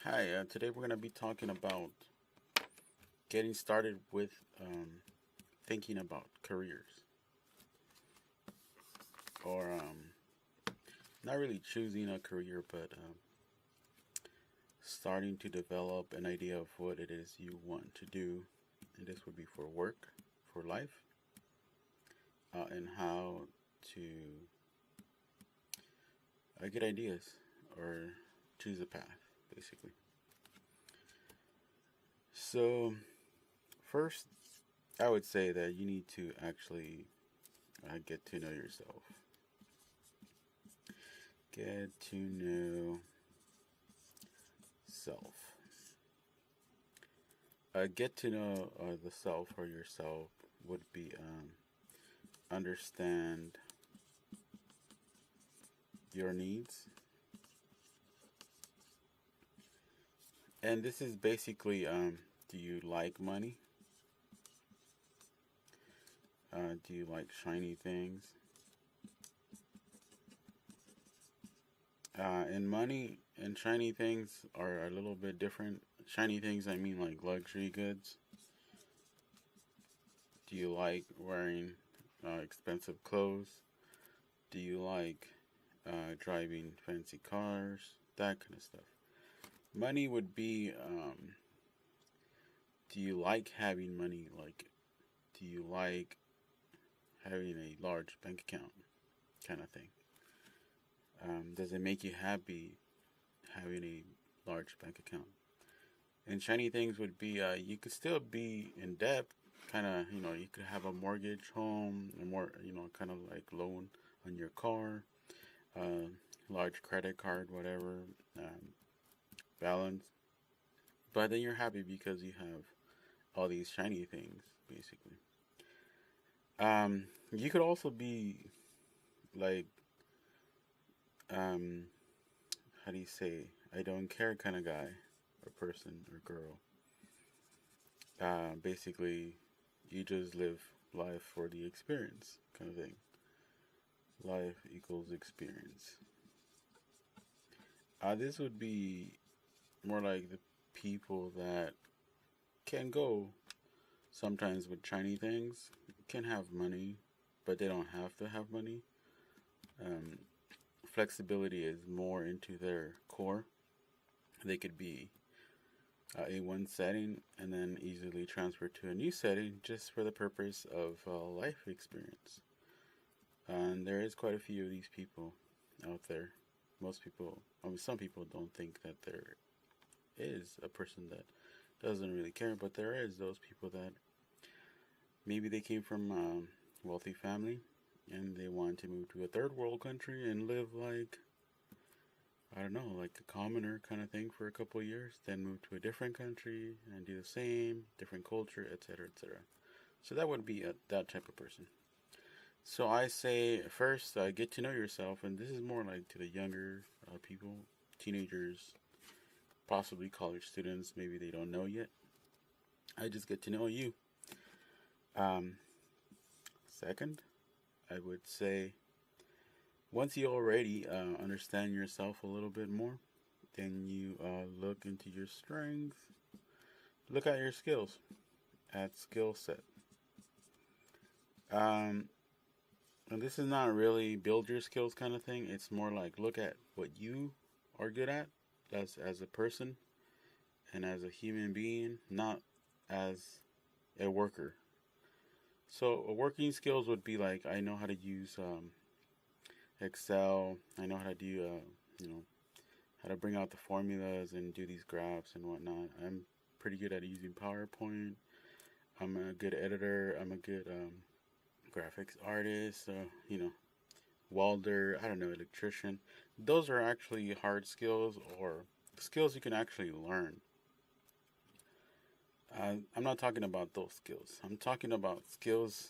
Hi, today we're going to be talking about getting started with thinking about careers, or not really choosing a career, but starting to develop an idea of what it is you want to do. And this would be for work, for life, and how to get ideas or choose a path, basically. So, first, I would say that you need to actually get to know yourself. Get to know self. Get to know the self or yourself would be understand your needs. And this is basically do you like money? Do you like shiny things? And money and shiny things are a little bit different. Shiny things, I mean like luxury goods. Do you like wearing expensive clothes? Do you like driving fancy cars? That kind of stuff. Money would be do you like having money? Like, do you like having a large bank account kind of thing? Does it make you happy having a large bank account? And shiny things would be you could still be in debt, kind of, you could have a mortgage home, a more, kind of like loan on your car, uh, large credit card, whatever, balance. But then you're happy because you have all these shiny things, basically. You could also be like, um, how do you say, I don't care kind of guy, or person, or girl. Basically, you just live life for the experience, kind of thing. Life equals experience. This would be more like the people that can go sometimes with shiny things, can have money, but they don't have to have money. Um, Flexibility is more into their core. They could be a one setting and then easily transfer to a new setting just for the purpose of life experience. And there is quite a few of these people out there. Most people, I mean, some people don't think that there is a person that doesn't really care, but there is those people that maybe they came from a wealthy family and they want to move to a third world country and live like, I don't know, like a commoner kind of thing for a couple of years, then move to a different country and do the same, different culture, etc., etc. So that would be that type of person. So I say first, get to know yourself, and this is more like to the younger people, teenagers, possibly college students. Maybe they don't know yet. I just get to know you. Um, Second, I would say once you already understand yourself a little bit more, then you look into your strengths, look at your skills, at skill set. Um, and this is not really build your skills kind of thing. It's more like look at what you are good at as a person and as a human being, not as a worker. So working skills would be like I know how to use Excel. I know how to do you know how to bring out the formulas and do these graphs and whatnot. I'm pretty good at using PowerPoint. I'm a good editor. I'm a good graphics artist. Welder. I don't know, electrician. Those are actually hard skills or skills you can actually learn. I'm not talking about those skills. I'm talking about skills,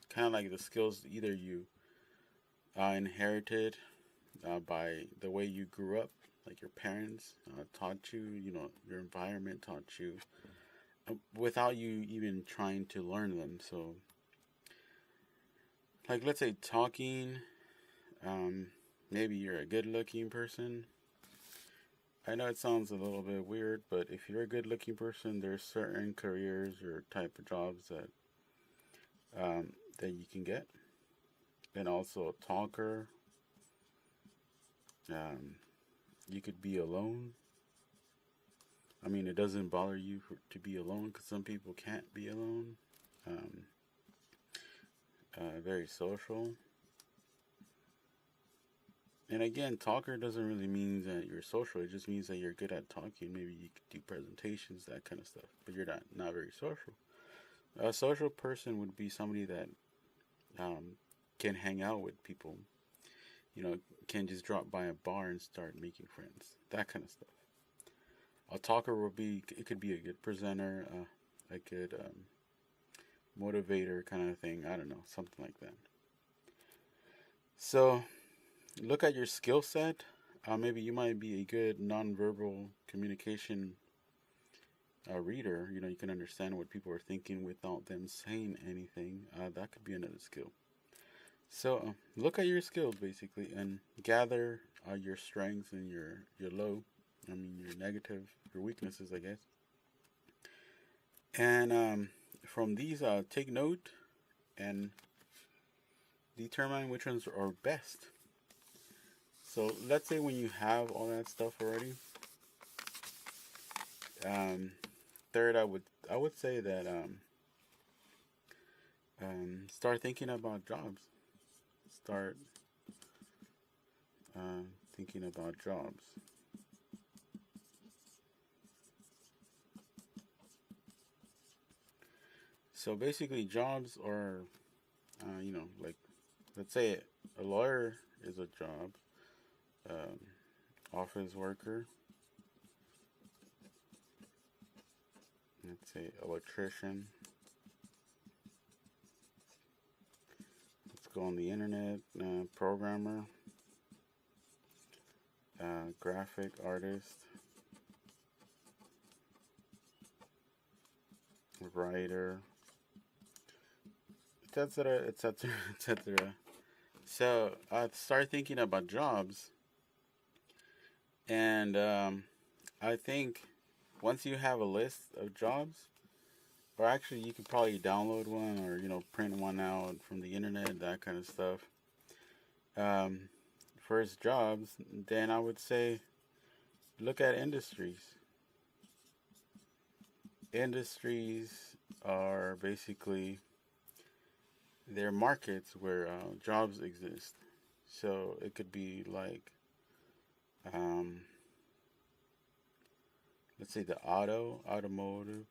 kind of like the skills either you inherited by the way you grew up, like your parents taught you, your environment taught you, without you even trying to learn them. So, like, let's say talking, um, maybe you're a good looking person, I know it sounds a little bit weird, but if you're a good looking person, there's certain careers or type of jobs that you can get. And also a talker. Um, you could be alone. I mean, it doesn't bother you to be alone because some people can't be alone. Um, very social. And again, talker doesn't really mean that you're social. It just means that you're good at talking. Maybe you could do presentations, that kind of stuff. But you're not very social. A social person would be somebody that can hang out with people. You know, can just drop by a bar and start making friends. That kind of stuff. A talker will be. It could be a good presenter, a good motivator kind of thing. I don't know, something like that. So look at your skill set. Maybe you might be a good nonverbal communication reader. You know, you can understand what people are thinking without them saying anything. That could be another skill. So look at your skills basically and gather your strengths and your low. I mean your negative, your weaknesses, I guess. And from these, take note and determine which ones are best. So let's say when you have all that stuff already, um, third, I would say that start thinking about jobs. Start thinking about jobs. So basically, jobs are, like let's say a lawyer is a job, um, office worker, let's say electrician. Let's go on the internet, programmer, graphic artist, writer, etc., etc., etc. So start thinking about jobs, and I think once you have a list of jobs, or actually you could probably download one or print one out from the internet, that kind of stuff. Um, First jobs, then I would say look at industries. Industries are basically they're markets where jobs exist. So it could be like, um, let's say the automotive.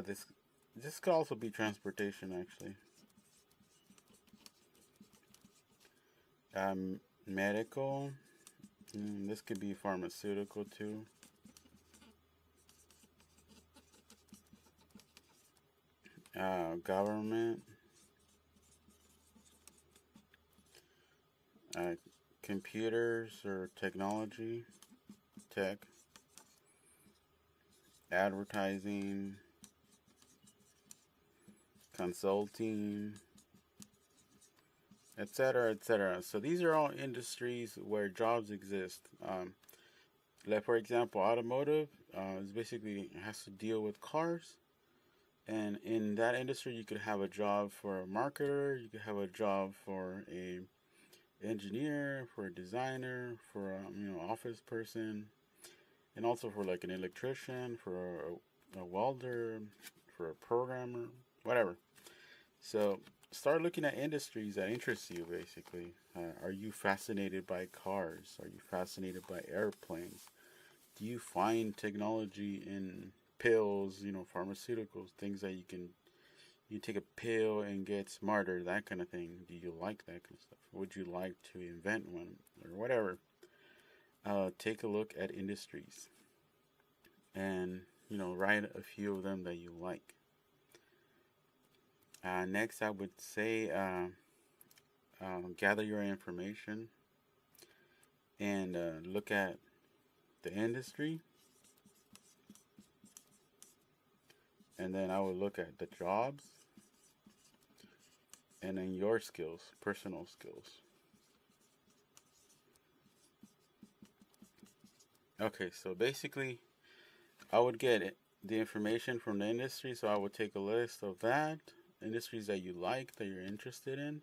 This could also be transportation actually. Medical. This could be pharmaceutical too. Government. Uh, Computers or technology, tech, advertising, consulting, etc., etc. So these are all industries where jobs exist. Like for example, automotive is basically has to deal with cars, and in that industry, you could have a job for a marketer, you could have a job for a engineer, for a designer, for a office person, and also for like an electrician, for a welder, for a programmer, whatever. So start looking at industries that interest you. Basically, are you fascinated by cars? Are you fascinated by airplanes? Do you find technology in pills? Pharmaceuticals, things that you take a pill and get smarter, that kind of thing. Do you like that kind of stuff? Would you like to invent one or whatever? Take a look at industries and write a few of them that you like. Next, I would say gather your information and look at the industry, and then I would look at the jobs, and then your skills, personal skills. Okay, so basically, I would get the information from the industry. So I would take a list of that industries that you like, that you're interested in,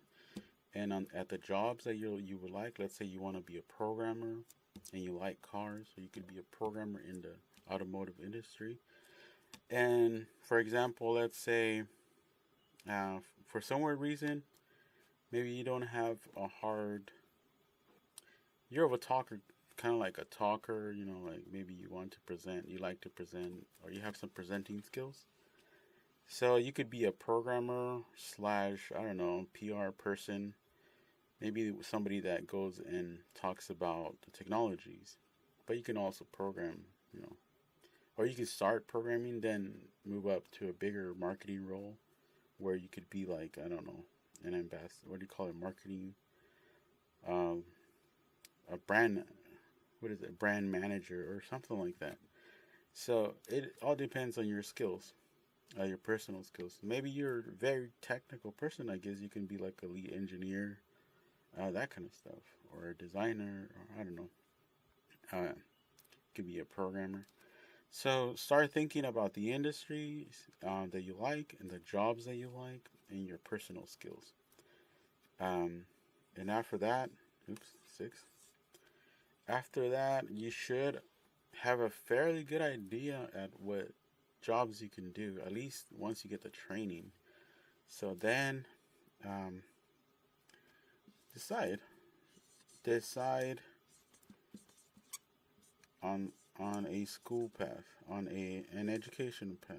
and at the jobs that you would like. Let's say you want to be a programmer and you like cars, so you could be a programmer in the automotive industry. And for example, let's say for some weird reason, maybe you don't have a hard. You're of a talker, kind of like a talker. Like maybe you want to present, you like to present, or you have some presenting skills. So you could be a programmer slash, I don't know, PR person. Maybe somebody that goes and talks about the technologies. But you can also program, you know. Or you can start programming, then move up to a bigger marketing role where you could be like, I don't know, an ambassador. What do you call it? Marketing, um, a brand, what is it? Brand manager or something like that. So it all depends on your skills, your personal skills. Maybe you're a very technical person. I guess you can be like a lead engineer, that kind of stuff, or a designer, or I don't know. You could be a programmer. So start thinking about the industries that you like and the jobs that you like and your personal skills. Um, and after that, oops, six. After that, you should have a fairly good idea at what jobs you can do, at least once you get the training. So then, um, decide. Decide on a school path, on an education path,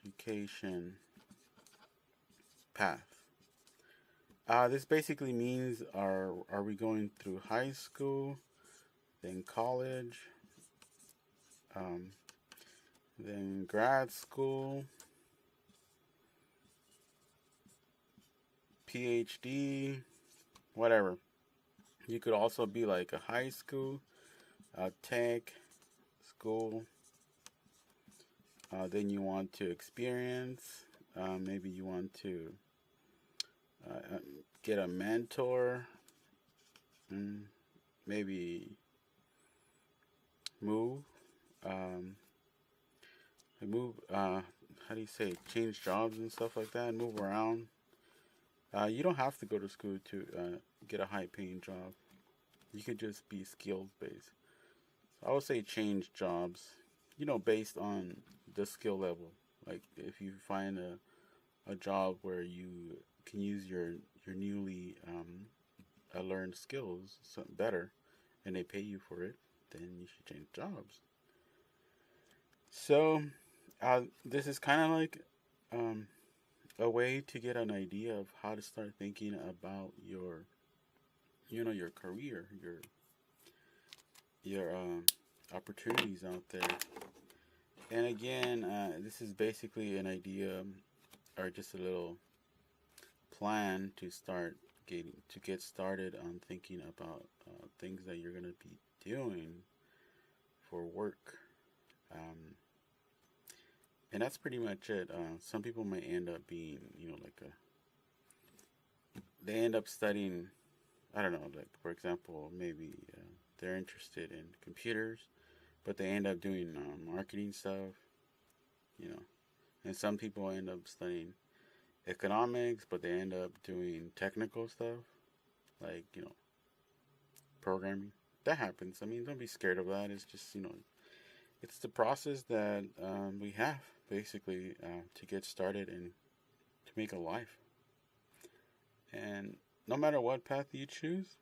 education path. This basically means are we going through high school, then college, um, then grad school, PhD, whatever. You could also be like a high school, a tech school. Then you want to experience. Maybe you want to get a mentor. Mm, maybe move. Um, move. How do you say? Change jobs and stuff like that. Move around. You don't have to go to school to get a high-paying job. You could just be skilled based. So I would say change jobs. Based on the skill level. Like if you find a job where you can use your newly learned skills something better, and they pay you for it, then you should change jobs. So, this is kind of like um, a way to get an idea of how to start thinking about your career, your opportunities out there. And again, this is basically an idea or just a little plan to get started on thinking about things that you're gonna be doing for work. Um, and that's pretty much it. Some people might end up being, they end up studying. I don't know, like for example, maybe they're interested in computers, but they end up doing marketing stuff, you know. And some people end up studying economics, but they end up doing technical stuff, like, programming. That happens. I mean, don't be scared of that. It's just, it's the process that we have, basically, to get started and to make a life. And no matter what path you choose,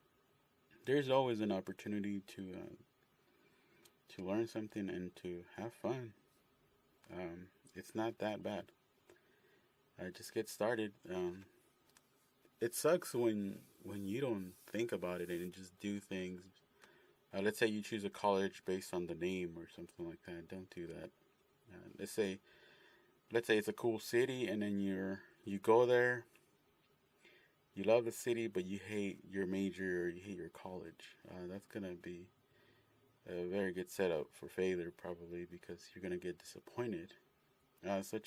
there's always an opportunity to learn something and to have fun. It's not that bad. Just get started. It sucks when you don't think about it and just do things. Let's say you choose a college based on the name or something like that. Don't do that. Let's say it's a cool city, and then you go there. You love the city, but you hate your major or you hate your college. That's gonna be a very good setup for failure, probably, because you're gonna get disappointed. So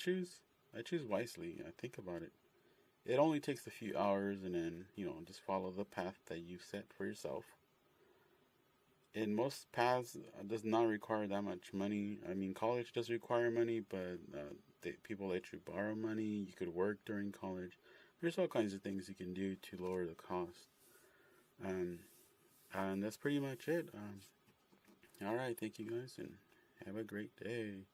I choose wisely. Think about it. It only takes a few hours, and then just follow the path that you set for yourself. in most paths does not require that much money. I mean, college does require money, but people let you borrow money. You could work during college. There's all kinds of things you can do to lower the cost. Um, and that's pretty much it. All right, thank you guys, and have a great day.